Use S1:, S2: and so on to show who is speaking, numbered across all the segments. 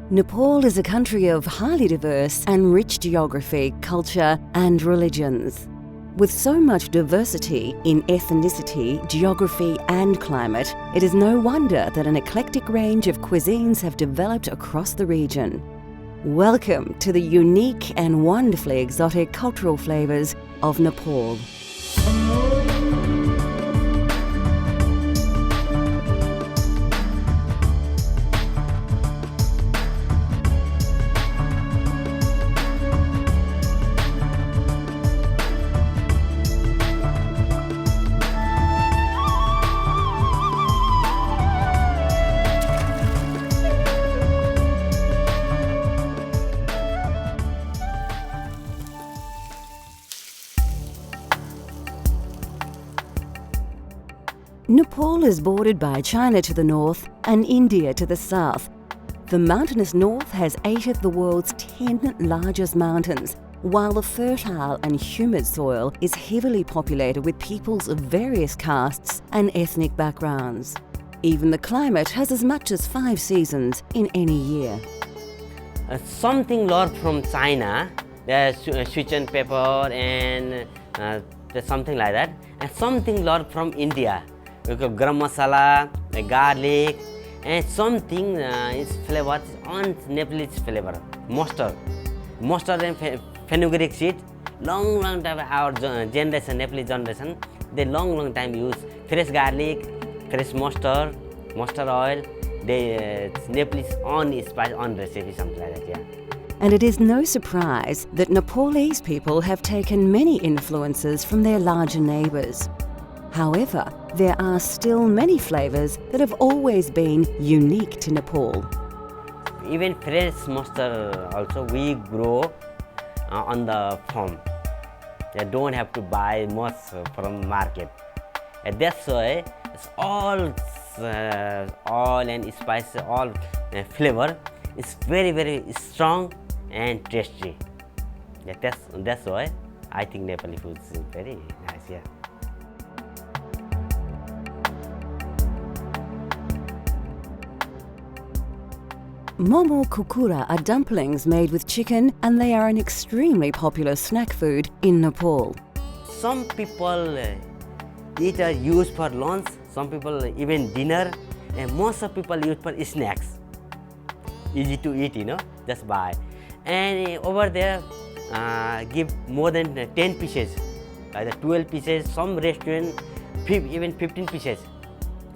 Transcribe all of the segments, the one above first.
S1: Nepal is a country of highly diverse and rich geography, culture, and religions. With so much diversity in ethnicity, geography, and climate, it is no wonder that an eclectic range of cuisines have developed across the region. Welcome to the unique and wonderfully exotic cultural flavours of Nepal. Nepal is bordered by China to the north and India to the south. The mountainous north has 8 of the world's 10 largest mountains, while the fertile and humid soil is heavily populated with peoples of various castes and ethnic backgrounds. Even the climate has as much as 5 seasons in any year.
S2: Something lot from China, there's Sichuan pepper and there's something like that, and something lot from India. We got garam masala, garlic, and something is flavored on Nepalese flavor. Mustard and fenugreek seed. Long time our generation, Nepalese generation, they long time use fresh garlic, fresh mustard oil. They Nepalese on spice on recipe, something like that. Yeah.
S1: And it is no surprise that Nepalese people have taken many influences from their larger neighbours. However, there are still many flavours that have always been unique to Nepal.
S2: Even fresh mustard also we grow on the farm. You don't have to buy much from market. And that's why it's all oil and spice, all flavor is very strong and tasty. Yeah, that's why I think Nepali food is very nice. Yeah.
S1: Momo kukura are dumplings made with chicken, and they are an extremely popular snack food in Nepal.
S2: Some people eat or use for lunch, some people even dinner, and most of people use for snacks. Easy to eat, just buy. And over there, give more than 10 pieces, either 12 pieces, some restaurant, even 15 pieces.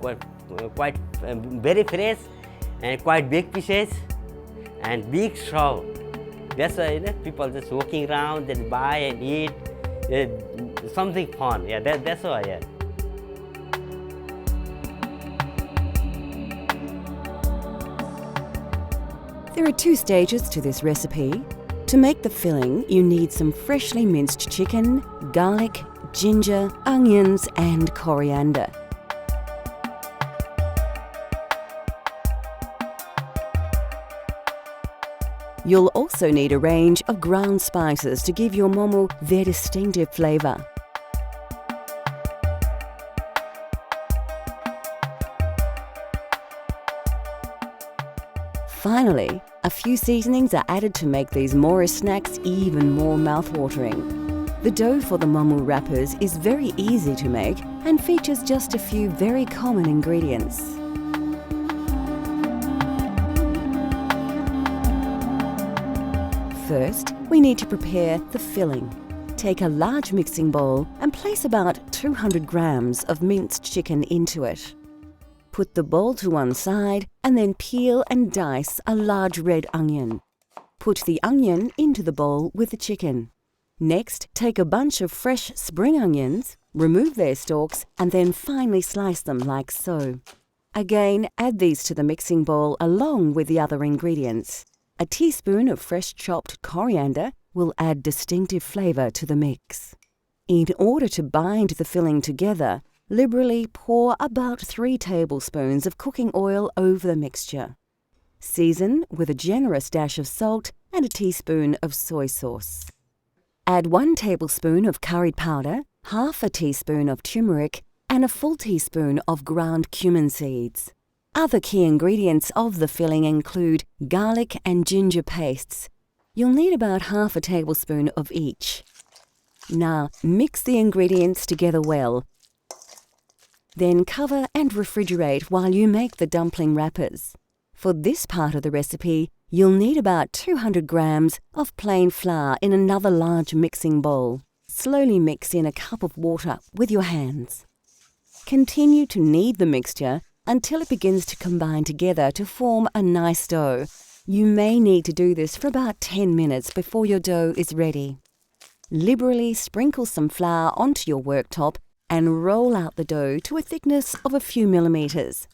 S2: Quite very fresh and quite big pieces and big straw. That's why people just walking around, they buy and eat. Something fun. Yeah, that's why. Yeah.
S1: There are 2 stages to this recipe. To make the filling, you need some freshly minced chicken, garlic, ginger, onions, and coriander. You'll also need a range of ground spices to give your momo their distinctive flavour. Finally, a few seasonings are added to make these Morris snacks even more mouth-watering. The dough for the momo wrappers is very easy to make and features just a few very common ingredients. First, we need to prepare the filling. Take a large mixing bowl and place about 200 grams of minced chicken into it. Put the bowl to one side and then peel and dice a large red onion. Put the onion into the bowl with the chicken. Next, take a bunch of fresh spring onions, remove their stalks, and then finely slice them like so. Again, add these to the mixing bowl along with the other ingredients. A teaspoon of fresh chopped coriander will add distinctive flavour to the mix. In order to bind the filling together, liberally pour about 3 tablespoons of cooking oil over the mixture. Season with a generous dash of salt and a teaspoon of soy sauce. Add 1 tablespoon of curry powder, half a teaspoon of turmeric, and a full teaspoon of ground cumin seeds. Other key ingredients of the filling include garlic and ginger pastes. You'll need about half a tablespoon of each. Now, mix the ingredients together well. Then cover and refrigerate while you make the dumpling wrappers. For this part of the recipe, you'll need about 200 grams of plain flour in another large mixing bowl. Slowly mix in a cup of water with your hands. Continue to knead the mixture until it begins to combine together to form a nice dough. You may need to do this for about 10 minutes before your dough is ready. Liberally sprinkle some flour onto your worktop and roll out the dough to a thickness of a few millimeters.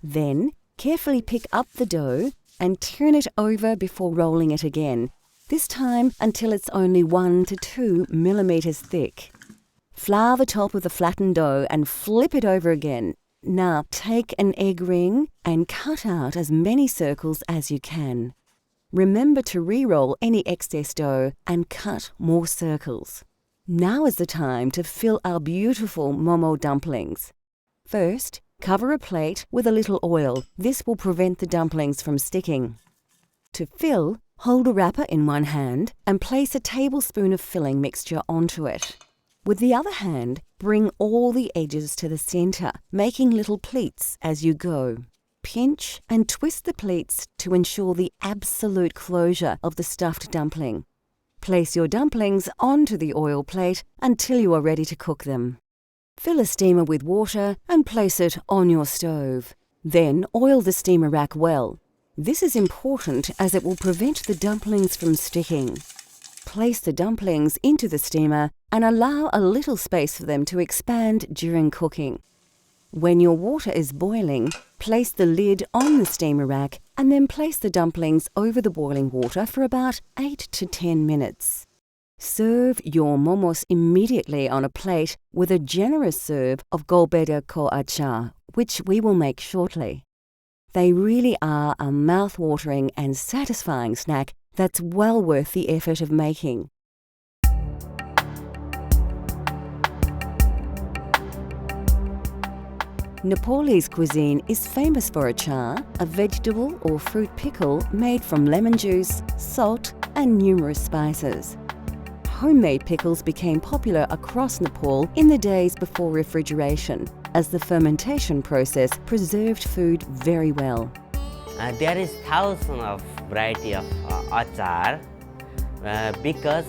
S1: Then, carefully pick up the dough and turn it over before rolling it again, this time until it's only 1 to 2 millimeters thick. Flour the top of the flattened dough and flip it over again. Now take an egg ring and cut out as many circles as you can. Remember to re-roll any excess dough and cut more circles. Now is the time to fill our beautiful momo dumplings. First, cover a plate with a little oil. This will prevent the dumplings from sticking. To fill, hold a wrapper in one hand and place a tablespoon of filling mixture onto it. With the other hand, bring all the edges to the center, making little pleats as you go. Pinch and twist the pleats to ensure the absolute closure of the stuffed dumpling. Place your dumplings onto the oil plate until you are ready to cook them. Fill a steamer with water and place it on your stove. Then oil the steamer rack well. This is important as it will prevent the dumplings from sticking. Place the dumplings into the steamer and allow a little space for them to expand during cooking. When your water is boiling, place the lid on the steamer rack and then place the dumplings over the boiling water for about 8 to 10 minutes. Serve your momos immediately on a plate with a generous serve of golbeda ko achar, which we will make shortly. They really are a mouth-watering and satisfying snack that's well worth the effort of making. Nepalese cuisine is famous for achar, a vegetable or fruit pickle made from lemon juice, salt, and numerous spices. Homemade pickles became popular across Nepal in the days before refrigeration, as the fermentation process preserved food very well.
S2: There is thousands of variety of achar because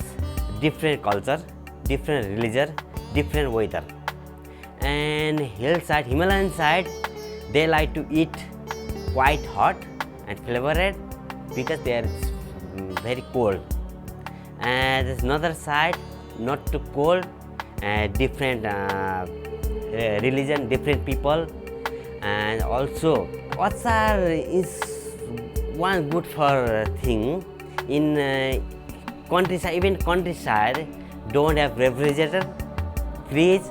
S2: different culture, different religion, different weather. And hillside, Himalayan side, they like to eat quite hot and flavored because they are very cold. And there's another side, not too cold, different religion, different people. And also, achar is one good for thing. In countryside, even countryside, don't have refrigerator, fridge.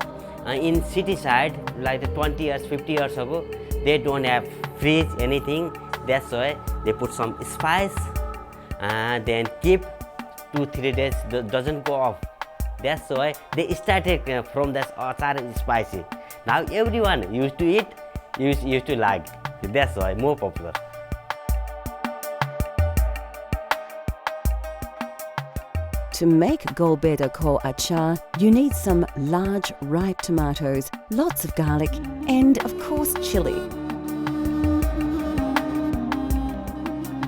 S2: In city side, like 20 years, 50 years ago, they don't have fridge, anything. That's why they put some spice and then keep 2-3 days, doesn't go off. That's why they started from that achar is spicy. Now everyone used to eat, used to like. That's why more popular.
S1: To make golbeda ko achar, you need some large ripe tomatoes, lots of garlic, and of course chili.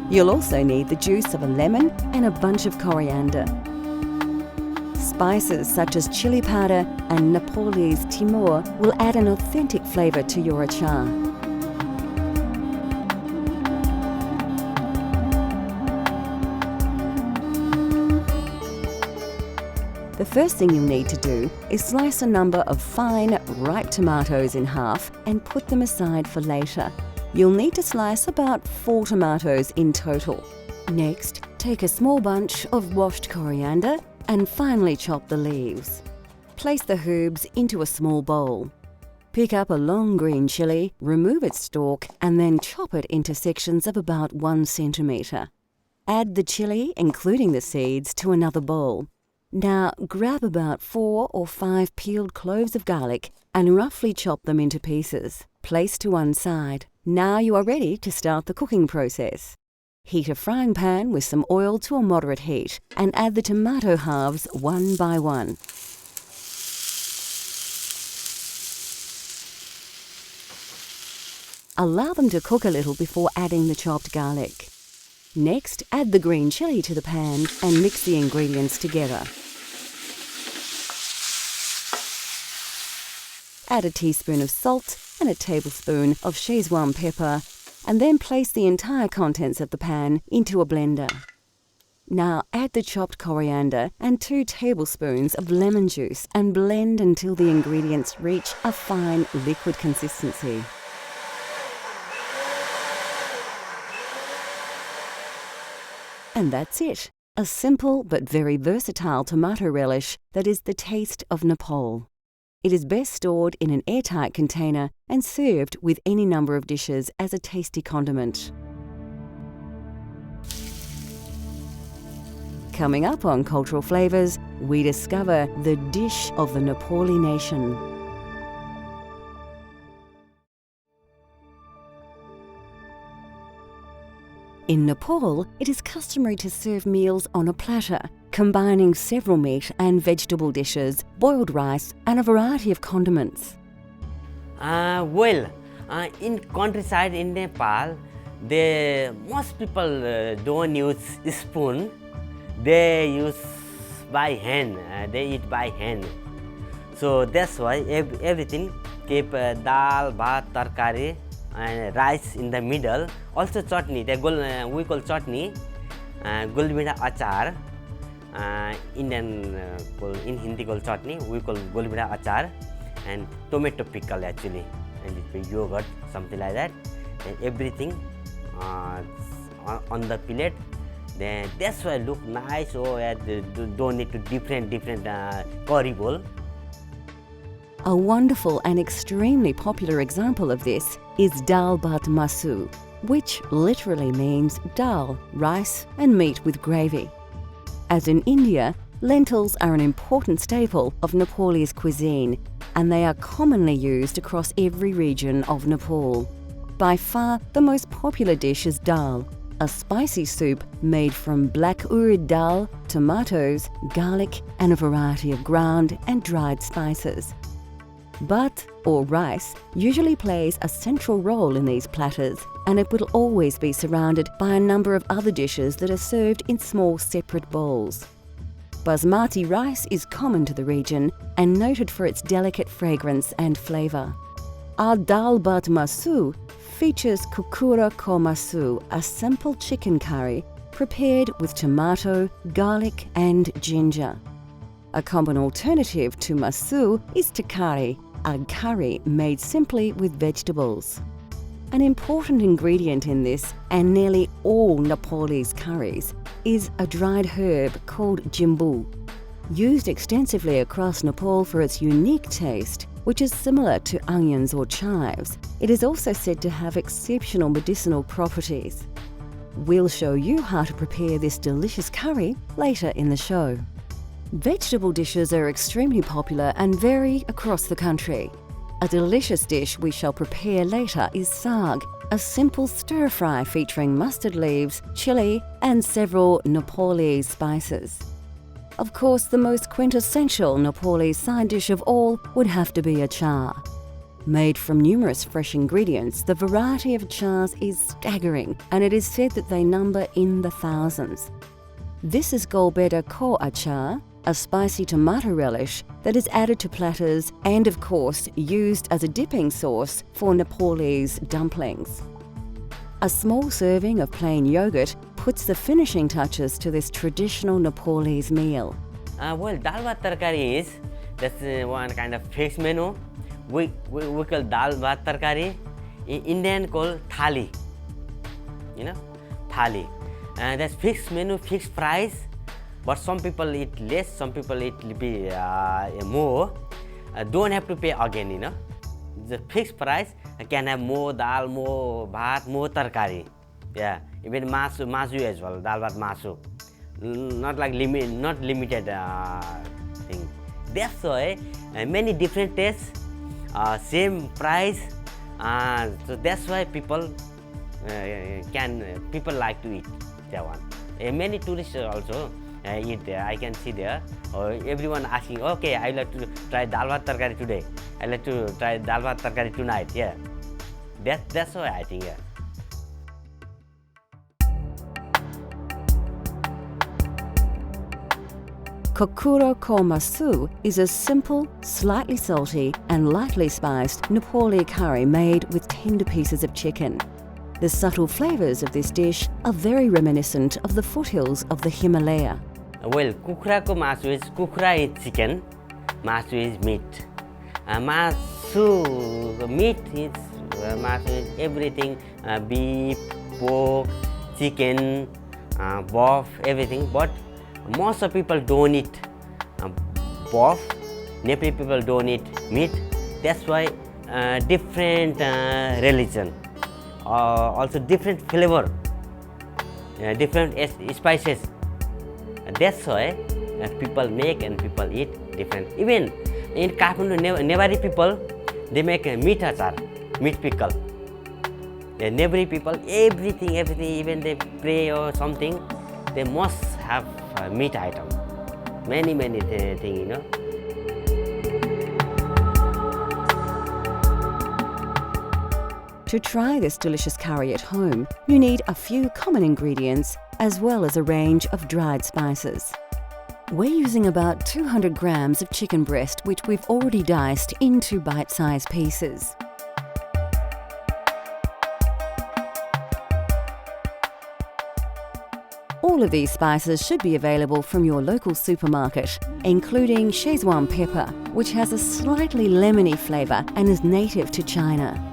S1: You'll also need the juice of a lemon and a bunch of coriander. Spices such as chili powder and Nepalese timur will add an authentic flavour to your achar. The first thing you'll need to do is slice a number of fine, ripe tomatoes in half and put them aside for later. You'll need to slice about 4 tomatoes in total. Next, take a small bunch of washed coriander and finely chop the leaves. Place the herbs into a small bowl. Pick up a long green chili, remove its stalk, and then chop it into sections of about 1 centimetre. Add the chili, including the seeds, to another bowl. Now grab about 4 or 5 peeled cloves of garlic and roughly chop them into pieces. Place to one side. Now you are ready to start the cooking process. Heat a frying pan with some oil to a moderate heat and add the tomato halves one by one. Allow them to cook a little before adding the chopped garlic. Next, add the green chili to the pan and mix the ingredients together. Add a teaspoon of salt and a tablespoon of Szechuan pepper, and then place the entire contents of the pan into a blender. Now add the chopped coriander and 2 tablespoons of lemon juice and blend until the ingredients reach a fine liquid consistency. And that's it, a simple but very versatile tomato relish that is the taste of Nepal. It is best stored in an airtight container and served with any number of dishes as a tasty condiment. Coming up on Cultural Flavours, we discover the dish of the Nepali nation. In Nepal, it is customary to serve meals on a platter, combining several meat and vegetable dishes, boiled rice, and a variety of condiments.
S2: In countryside in Nepal, most people don't use spoon. They use by hand. They eat by hand. So that's why everything keep dal, bhat, tarkari, and rice in the middle. Also chutney. We call chutney, gulbida achar. Indian in Hindi call chutney. We call gulbida achar, and tomato pickle actually, and it's yogurt, something like that. And everything on the plate. Then that's why look nice. Don't need to different curry bowl.
S1: A wonderful and extremely popular example of this is dal bhat masu, which literally means dal, rice and meat with gravy. As in India, lentils are an important staple of Nepalese cuisine, and they are commonly used across every region of Nepal. By far, the most popular dish is dal, a spicy soup made from black urad dal, tomatoes, garlic and a variety of ground and dried spices. Bhat, or rice, usually plays a central role in these platters, and it will always be surrounded by a number of other dishes that are served in small separate bowls. Basmati rice is common to the region and noted for its delicate fragrance and flavour. Our dal bhat masu features kukura ko masu, a simple chicken curry prepared with tomato, garlic and ginger. A common alternative to masu is takari, a curry made simply with vegetables. An important ingredient in this, and nearly all Nepalese curries, is a dried herb called jimbu. Used extensively across Nepal for its unique taste, which is similar to onions or chives, it is also said to have exceptional medicinal properties. We'll show you how to prepare this delicious curry later in the show. Vegetable dishes are extremely popular and vary across the country. A delicious dish we shall prepare later is saag, a simple stir-fry featuring mustard leaves, chili and several Nepalese spices. Of course, the most quintessential Nepalese side dish of all would have to be achar. Made from numerous fresh ingredients, the variety of achars is staggering, and it is said that they number in the thousands. This is Golbeda ko achar, a spicy tomato relish that is added to platters and, of course, used as a dipping sauce for Nepalese dumplings. A small serving of plain yogurt puts the finishing touches to this traditional Nepalese meal.
S2: Dal bhat tarkari is that's one kind of fixed menu. We call dal bhat tarkari. In Indian call thali. Thali. That's fixed menu, fixed price. But some people eat less, some people eat more. Don't have to pay again, The fixed price can have more dal, more bhat, more tarkari. Yeah, even masu as well, dal bhat masu. Not limited thing. That's why many different tastes, same price, So that's why people people like to eat that one. Many tourists also eat there. I can see there. Everyone asking, okay, I like to try dal bhat tarkari today. I like to try dal bhat tarkari tonight. Yeah, that's why I think. Yeah.
S1: Kokuro Komasu is a simple, slightly salty and lightly spiced Nepali curry made with tender pieces of chicken. The subtle flavours of this dish are very reminiscent of the foothills of the Himalaya.
S2: Well, kukrako masu is kukra is chicken, masu is meat. Meat is masu is everything, beef, pork, chicken, beef, everything. But most of people don't eat beef. Nepali people don't eat meat. That's why different religion, also different flavor, different spices. That's why people make and people eat different. Even in Kathmandu, Nepali people, they make meat achar, meat pickle. Nepali people, everything, even they pray or something, they must have meat item. Many things, you know.
S1: To try this delicious curry at home, you need a few common ingredients as well as a range of dried spices. We're using about 200 grams of chicken breast, which we've already diced into bite-sized pieces. All of these spices should be available from your local supermarket, including Szechuan pepper, which has a slightly lemony flavour and is native to China.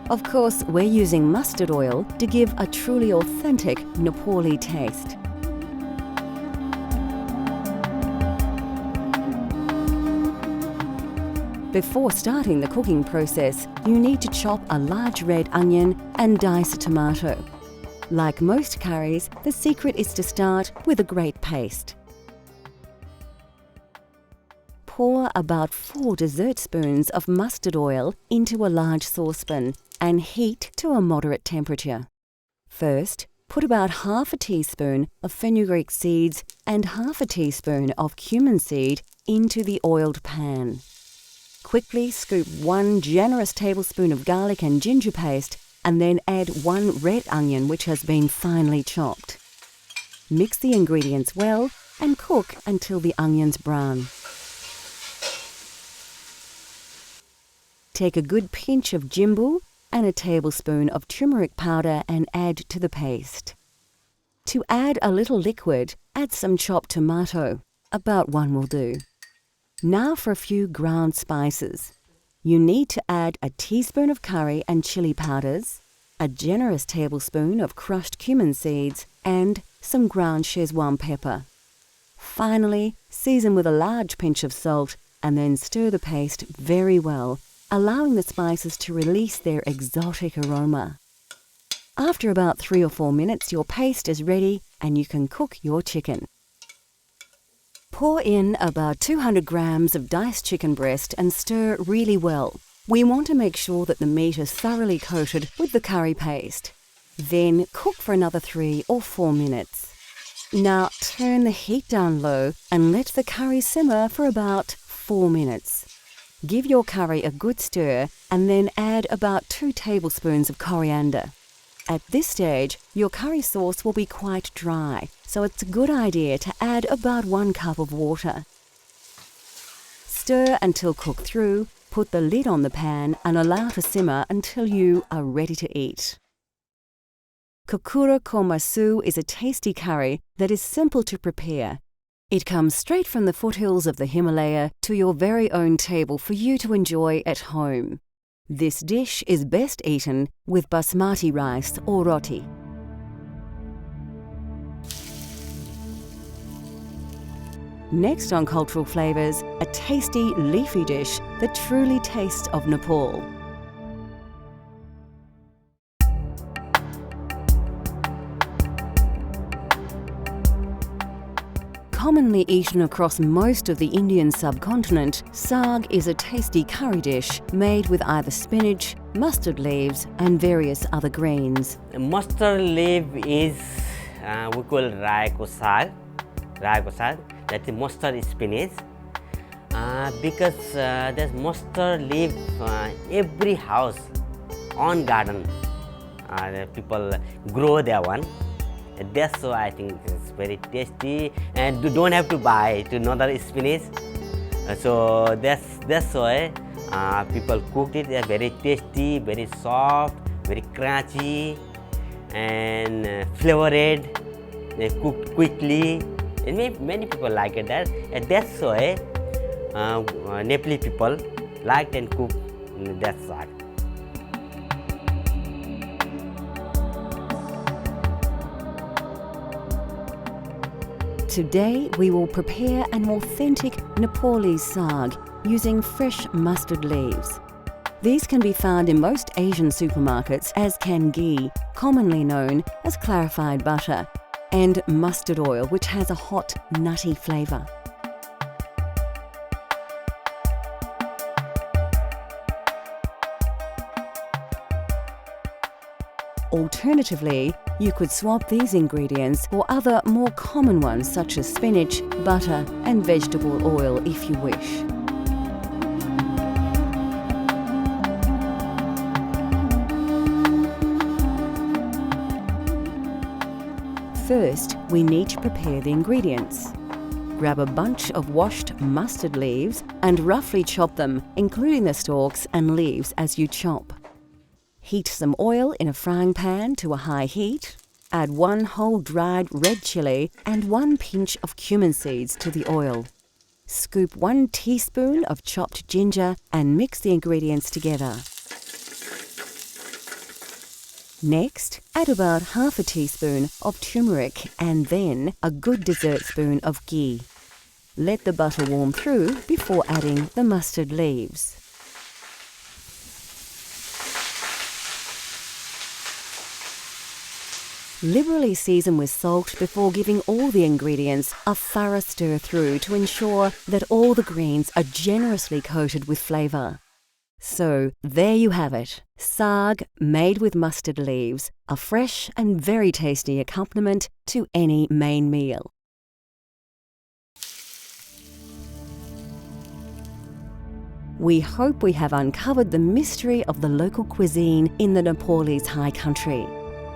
S1: Of course, we're using mustard oil to give a truly authentic Nepali taste. Before starting the cooking process, you need to chop a large red onion and dice a tomato. Like most curries, the secret is to start with a great paste. Pour about 4 dessert spoons of mustard oil into a large saucepan and heat to a moderate temperature. First, put about half a teaspoon of fenugreek seeds and half a teaspoon of cumin seed into the oiled pan. Quickly scoop 1 generous tablespoon of garlic and ginger paste and then add 1 red onion which has been finely chopped. Mix the ingredients well and cook until the onions brown. Take a good pinch of jimbu and a tablespoon of turmeric powder and add to the paste. To add a little liquid, add some chopped tomato. About 1 will do. Now for a few ground spices. You need to add a teaspoon of curry and chili powders, a generous tablespoon of crushed cumin seeds, and some ground Szechuan pepper. Finally, season with a large pinch of salt and then stir the paste very well, allowing the spices to release their exotic aroma. After about 3 or 4 minutes, your paste is ready and you can cook your chicken. Pour in about 200 grams of diced chicken breast and stir really well. We want to make sure that the meat is thoroughly coated with the curry paste. Then cook for another 3 or 4 minutes. Now turn the heat down low and let the curry simmer for about 4 minutes. Give your curry a good stir and then add about 2 tablespoons of coriander. At this stage, your curry sauce will be quite dry, so it's a good idea to add about 1 cup of water. Stir until cooked through, put the lid on the pan and allow to simmer until you are ready to eat. Kokuro Komasu is a tasty curry that is simple to prepare. It comes straight from the foothills of the Himalaya to your very own table for you to enjoy at home. This dish is best eaten with basmati rice or roti. Next on Cultural Flavours, a tasty leafy dish that truly tastes of Nepal. Commonly eaten across most of the Indian subcontinent, saag is a tasty curry dish made with either spinach, mustard leaves and various other greens.
S2: Mustard leaf is we call rai ko saag. That's the mustard spinach. Because there's mustard leaf every house on garden. The people grow that one. That's why I think it's very tasty, and you don't have to buy to another spinach. So that's why people cooked it. They're very tasty, very soft, very crunchy, and flavored. They cooked quickly, and many people like it. And that's why Nepali people liked and cooked that saag.
S1: Today we will prepare an authentic Nepalese saag using fresh mustard leaves. These can be found in most Asian supermarkets as can ghee, commonly known as clarified butter, and mustard oil, which has a hot, nutty flavour. Alternatively, you could swap these ingredients for other more common ones such as spinach, butter and vegetable oil if you wish. First, we need to prepare the ingredients. Grab a bunch of washed mustard leaves and roughly chop them, including the stalks and leaves as you chop. Heat some oil in a frying pan to a high heat. Add 1 whole dried red chilli and 1 pinch of cumin seeds to the oil. Scoop 1 teaspoon of chopped ginger and mix the ingredients together. Next, add about half a teaspoon of turmeric and then a good dessert spoon of ghee. Let the butter warm through before adding the mustard leaves. Liberally season with salt before giving all the ingredients a thorough stir through to ensure that all the greens are generously coated with flavour. So there you have it, saag made with mustard leaves, a fresh and very tasty accompaniment to any main meal. We hope we have uncovered the mystery of the local cuisine in the Nepalese high country.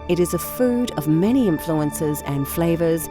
S1: It is a food of many influences and flavours,